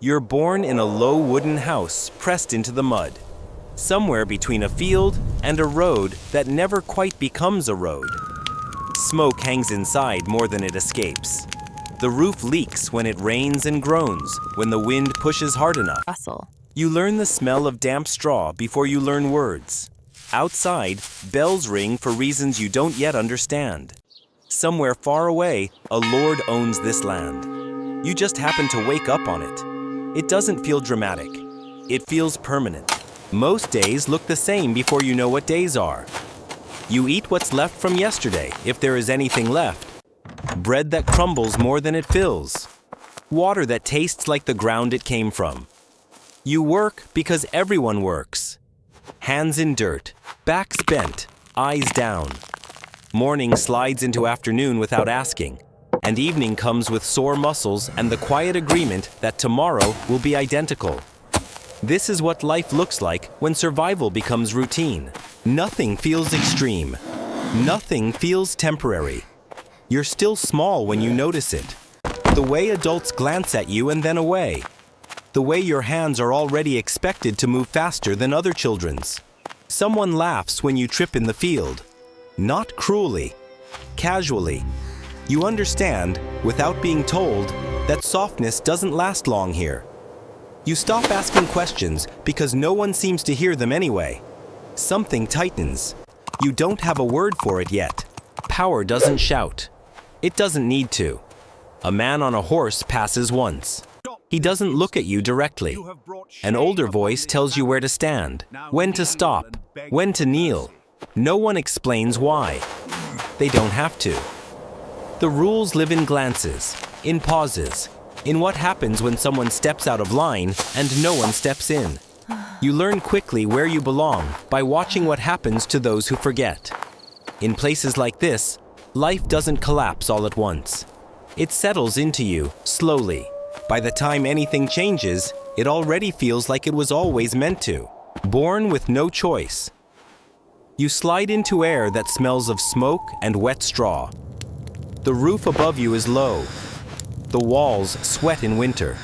You're born in a low wooden house pressed into the mud, somewhere between a field and a road that never quite becomes a road. Smoke hangs inside more than it escapes. The roof leaks when it rains and groans when the wind pushes hard enough. Russell. You learn the smell of damp straw before you learn words. Outside, bells ring for reasons you don't yet understand. Somewhere far away, a lord owns this land. You just happen to wake up on it. It doesn't feel dramatic. It feels permanent. Most days look the same before you know what days are. You eat what's left from yesterday, if there is anything left. Bread that crumbles more than it fills. Water that tastes like the ground it came from. You work because everyone works. Hands in dirt, backs bent, eyes down. Morning slides into afternoon without asking, and evening comes with sore muscles and the quiet agreement that tomorrow will be identical. This is what life looks like when survival becomes routine. Nothing feels extreme. Nothing feels temporary. You're still small when you notice it. The way adults glance at you and then away. The way your hands are already expected to move faster than other children's. Someone laughs when you trip in the field. Not cruelly, casually. You understand, without being told, that softness doesn't last long here. You stop asking questions because no one seems to hear them anyway. Something tightens. You don't have a word for it yet. Power doesn't shout. It doesn't need to. A man on a horse passes once. He doesn't look at you directly. An older voice tells you where to stand, when to stop, when to kneel. No one explains why. They don't have to. The rules live in glances, in pauses, in what happens when someone steps out of line and no one steps in. You learn quickly where you belong by watching what happens to those who forget. In places like this, life doesn't collapse all at once. It settles into you, slowly. By the time anything changes, it already feels like it was always meant to. Born with no choice. You slide into air that smells of smoke and wet straw. The roof above you is low. The walls sweat in winter.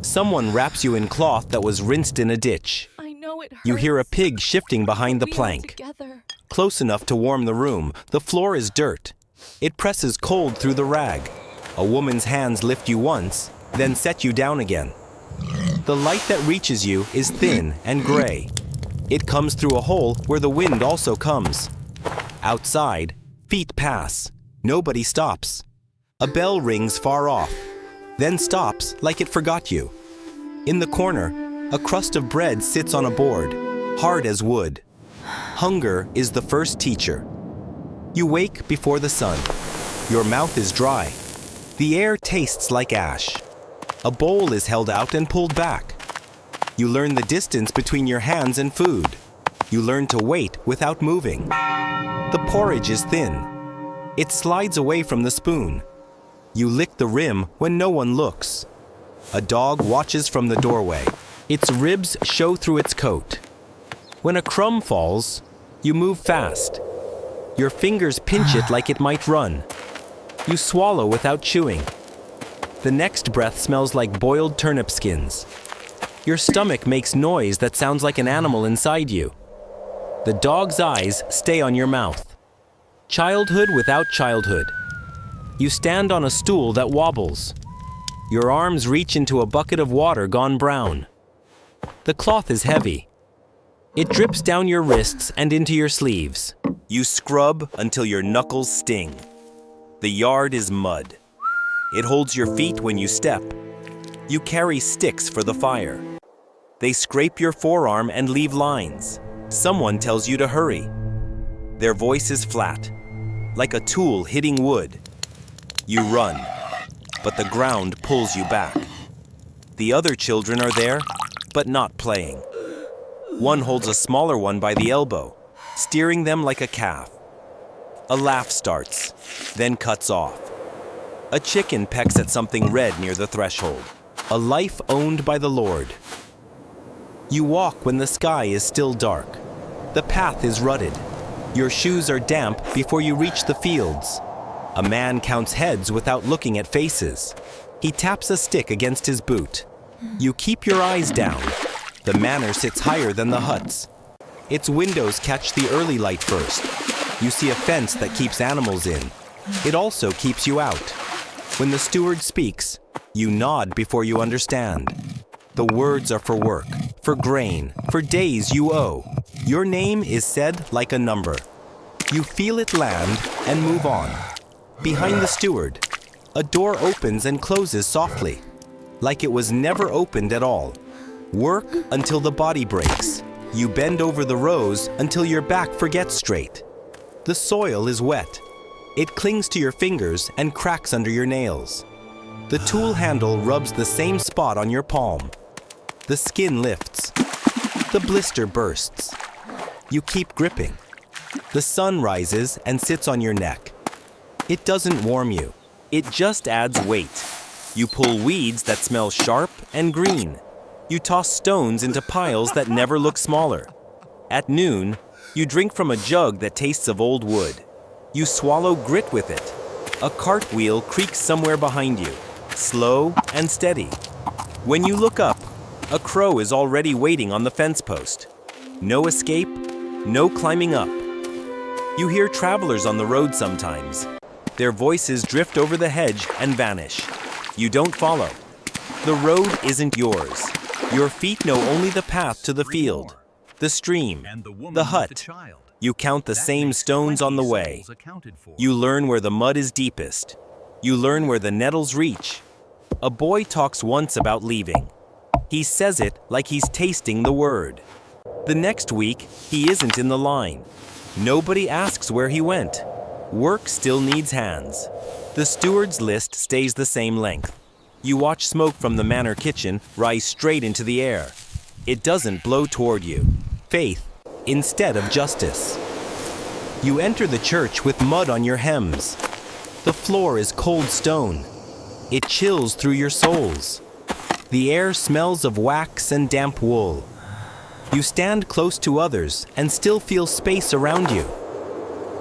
Someone wraps you in cloth that was rinsed in a ditch. I know it hurts. You hear a pig shifting behind the plank. Close enough to warm the room, the floor is dirt. It presses cold through the rag. A woman's hands lift you once, then set you down again. The light that reaches you is thin and gray. It comes through a hole where the wind also comes. Outside, feet pass. Nobody stops. A bell rings far off, then stops like it forgot you. In the corner, a crust of bread sits on a board, hard as wood. Hunger is the first teacher. You wake before the sun. Your mouth is dry. The air tastes like ash. A bowl is held out and pulled back. You learn the distance between your hands and food. You learn to wait without moving. The porridge is thin. It slides away from the spoon. You lick the rim when no one looks. A dog watches from the doorway. Its ribs show through its coat. When a crumb falls, you move fast. Your fingers pinch it like it might run. You swallow without chewing. The next breath smells like boiled turnip skins. Your stomach makes noise that sounds like an animal inside you. The dog's eyes stay on your mouth. Childhood without childhood. You stand on a stool that wobbles. Your arms reach into a bucket of water gone brown. The cloth is heavy. It drips down your wrists and into your sleeves. You scrub until your knuckles sting. The yard is mud. It holds your feet when you step. You carry sticks for the fire. They scrape your forearm and leave lines. Someone tells you to hurry. Their voice is flat, like a tool hitting wood. You run, but the ground pulls you back. The other children are there, but not playing. One holds a smaller one by the elbow, steering them like a calf. A laugh starts, then cuts off. A chicken pecks at something red near the threshold. A life owned by the Lord. You walk when the sky is still dark. The path is rutted. Your shoes are damp before you reach the fields. A man counts heads without looking at faces. He taps a stick against his boot. You keep your eyes down. The manor sits higher than the huts. Its windows catch the early light first. You see a fence that keeps animals in. It also keeps you out. When the steward speaks, you nod before you understand. The words are for work, for grain, for days you owe. Your name is said like a number. You feel it land and move on. Behind the steward, a door opens and closes softly, like it was never opened at all. Work until the body breaks. You bend over the rows until your back forgets straight. The soil is wet. It clings to your fingers and cracks under your nails. The tool handle rubs the same spot on your palm. The skin lifts. The blister bursts. You keep gripping. The sun rises and sits on your neck. It doesn't warm you. It just adds weight. You pull weeds that smell sharp and green. You toss stones into piles that never look smaller. At noon, you drink from a jug that tastes of old wood. You swallow grit with it. A cartwheel creaks somewhere behind you, slow and steady. When you look up, a crow is already waiting on the fence post. No escape, no climbing up. You hear travelers on the road sometimes. Their voices drift over the hedge and vanish. You don't follow. The road isn't yours. Your feet know only the path to the field, the stream, the hut. You count the same stones on the way. You learn where the mud is deepest. You learn where the nettles reach. A boy talks once about leaving. He says it like he's tasting the word. The next week, he isn't in the line. Nobody asks where he went. Work still needs hands. The steward's list stays the same length. You watch smoke from the manor kitchen rise straight into the air. It doesn't blow toward you. Faith instead of justice. You enter the church with mud on your hems. The floor is cold stone. It chills through your soles. The air smells of wax and damp wool. You stand close to others and still feel space around you.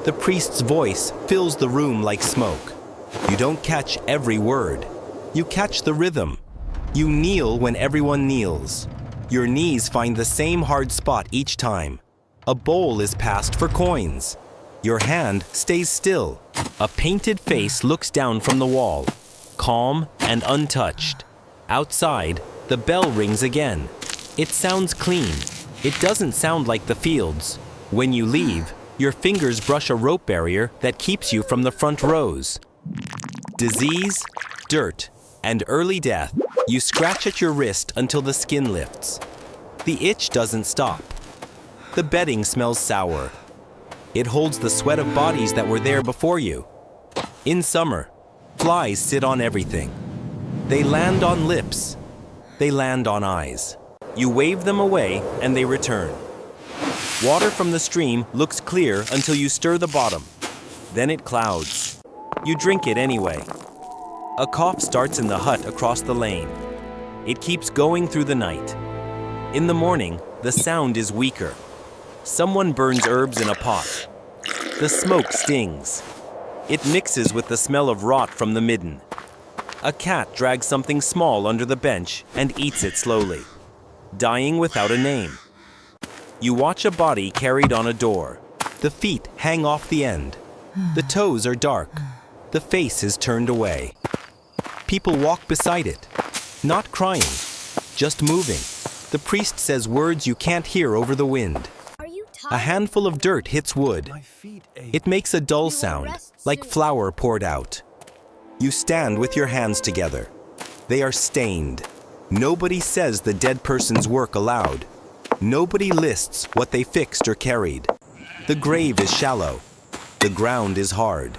The priest's voice fills the room like smoke. You don't catch every word. You catch the rhythm. You kneel when everyone kneels. Your knees find the same hard spot each time. A bowl is passed for coins. Your hand stays still. A painted face looks down from the wall, calm and untouched. Outside, the bell rings again. It sounds clean. It doesn't sound like the fields. When you leave, your fingers brush a rope barrier that keeps you from the front rows. Disease, dirt, and early death. You scratch at your wrist until the skin lifts. The itch doesn't stop. The bedding smells sour. It holds the sweat of bodies that were there before you. In summer, flies sit on everything. They land on lips. They land on eyes. You wave them away and they return. Water from the stream looks clear until you stir the bottom. Then it clouds. You drink it anyway. A cough starts in the hut across the lane. It keeps going through the night. In the morning, the sound is weaker. Someone burns herbs in a pot. The smoke stings. It mixes with the smell of rot from the midden. A cat drags something small under the bench and eats it slowly, dying without a name. You watch a body carried on a door. The feet hang off the end. The toes are dark. The face is turned away. People walk beside it, not crying, just moving. The priest says words you can't hear over the wind. A handful of dirt hits wood. It makes a dull sound, like flour poured out. You stand with your hands together. They are stained. Nobody says the dead person's work aloud. Nobody lists what they fixed or carried. The grave is shallow. The ground is hard.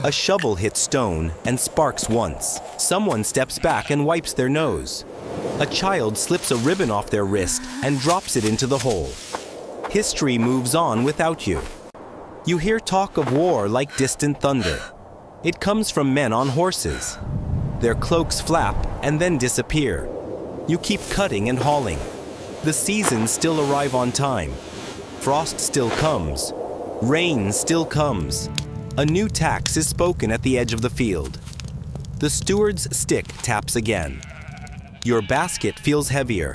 A shovel hits stone and sparks once. Someone steps back and wipes their nose. A child slips a ribbon off their wrist and drops it into the hole. History moves on without you. You hear talk of war like distant thunder. It comes from men on horses. Their cloaks flap and then disappear. You keep cutting and hauling. The seasons still arrive on time. Frost still comes. Rain still comes. A new tax is spoken at the edge of the field. The steward's stick taps again. Your basket feels heavier.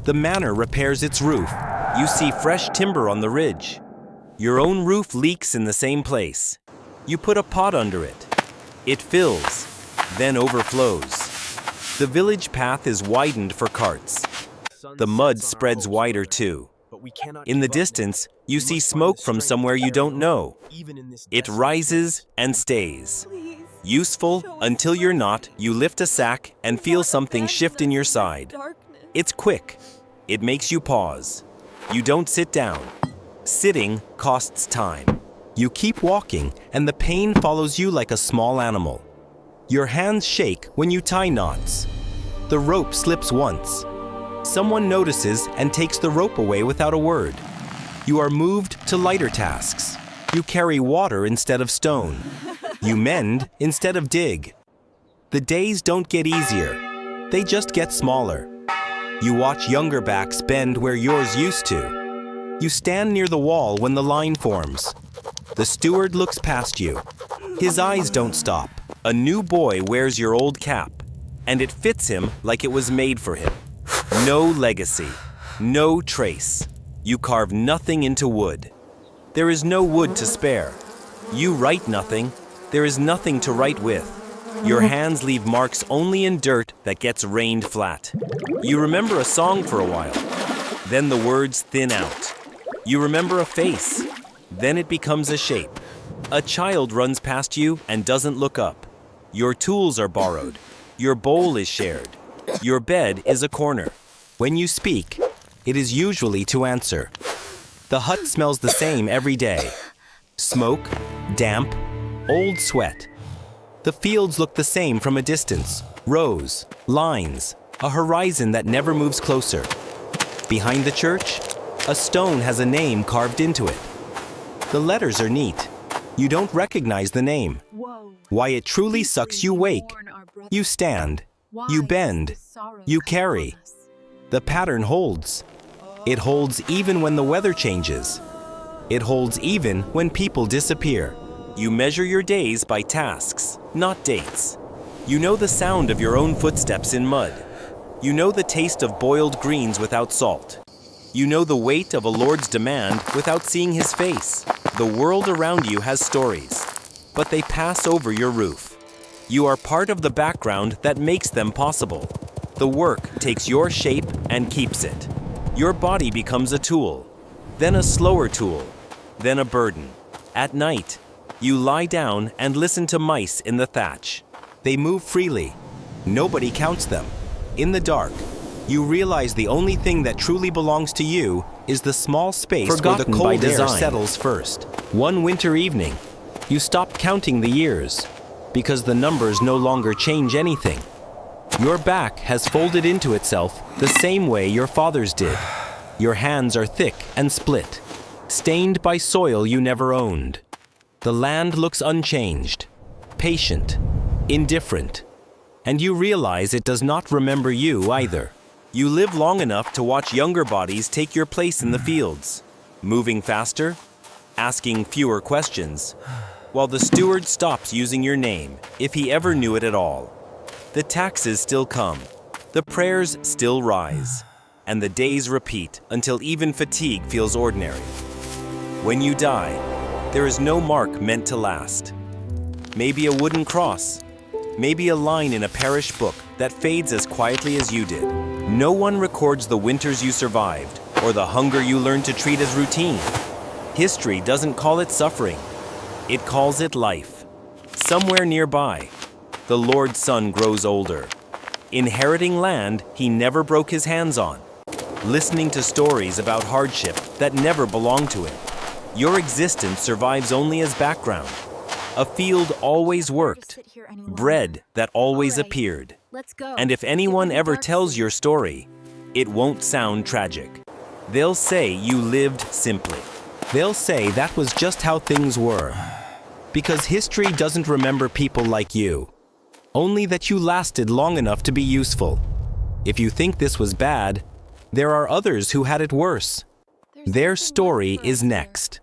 The manor repairs its roof. You see fresh timber on the ridge. Your own roof leaks in the same place. You put a pot under it. It fills, then overflows. The village path is widened for carts. The mud spreads wider too. In the distance, you see smoke from somewhere you don't know. It rises and stays. Useful until you're not, you lift a sack and feel something shift in your side. It's quick. It makes you pause. You don't sit down. Sitting costs time. You keep walking, and the pain follows you like a small animal. Your hands shake when you tie knots. The rope slips once. Someone notices and takes the rope away without a word. You are moved to lighter tasks. You carry water instead of stone. You mend instead of dig. The days don't get easier. They just get smaller. You watch younger backs bend where yours used to. You stand near the wall when the line forms. The steward looks past you. His eyes don't stop. A new boy wears your old cap, and it fits him like it was made for him. No legacy, no trace. You carve nothing into wood. There is no wood to spare. You write nothing. There is nothing to write with. Your hands leave marks only in dirt that gets rained flat. You remember a song for a while. Then the words thin out. You remember a face. Then it becomes a shape. A child runs past you and doesn't look up. Your tools are borrowed. Your bowl is shared. Your bed is a corner. When you speak, it is usually to answer. The hut smells the same every day. Smoke, damp, old sweat. The fields look the same from a distance. Rows, lines, a horizon that never moves closer. Behind the church, a stone has a name carved into it. The letters are neat. You don't recognize the name. Why it truly sucks you wake. You stand. You bend. You carry. The pattern holds. It holds even when the weather changes. It holds even when people disappear. You measure your days by tasks, not dates. You know the sound of your own footsteps in mud. You know the taste of boiled greens without salt. You know the weight of a lord's demand without seeing his face. The world around you has stories, but they pass over your roof. You are part of the background that makes them possible. The work takes your shape and keeps it. Your body becomes a tool, then a slower tool, then a burden. At night, you lie down and listen to mice in the thatch. They move freely. Nobody counts them. In the dark, you realize the only thing that truly belongs to you is the small space where the cold air settles first. One winter evening, you stop counting the years because the numbers no longer change anything. Your back has folded into itself the same way your father's did. Your hands are thick and split, stained by soil you never owned. The land looks unchanged, patient, indifferent, and you realize it does not remember you either. You live long enough to watch younger bodies take your place in the fields, moving faster, asking fewer questions, while the steward stops using your name, if he ever knew it at all. The taxes still come, the prayers still rise, and the days repeat until even fatigue feels ordinary. When you die, there is no mark meant to last. Maybe a wooden cross, maybe a line in a parish book that fades as quietly as you did. No one records the winters you survived or the hunger you learned to treat as routine. History doesn't call it suffering. It calls it life. Somewhere nearby, the Lord's son grows older, inheriting land he never broke his hands on, listening to stories about hardship that never belonged to him. Your existence survives only as background. A field always worked, bread that always appeared. And if anyone ever tells your story, it won't sound tragic. They'll say you lived simply. They'll say that was just how things were. Because history doesn't remember people like you, only that you lasted long enough to be useful. If you think this was bad, there are others who had it worse. Their story is next.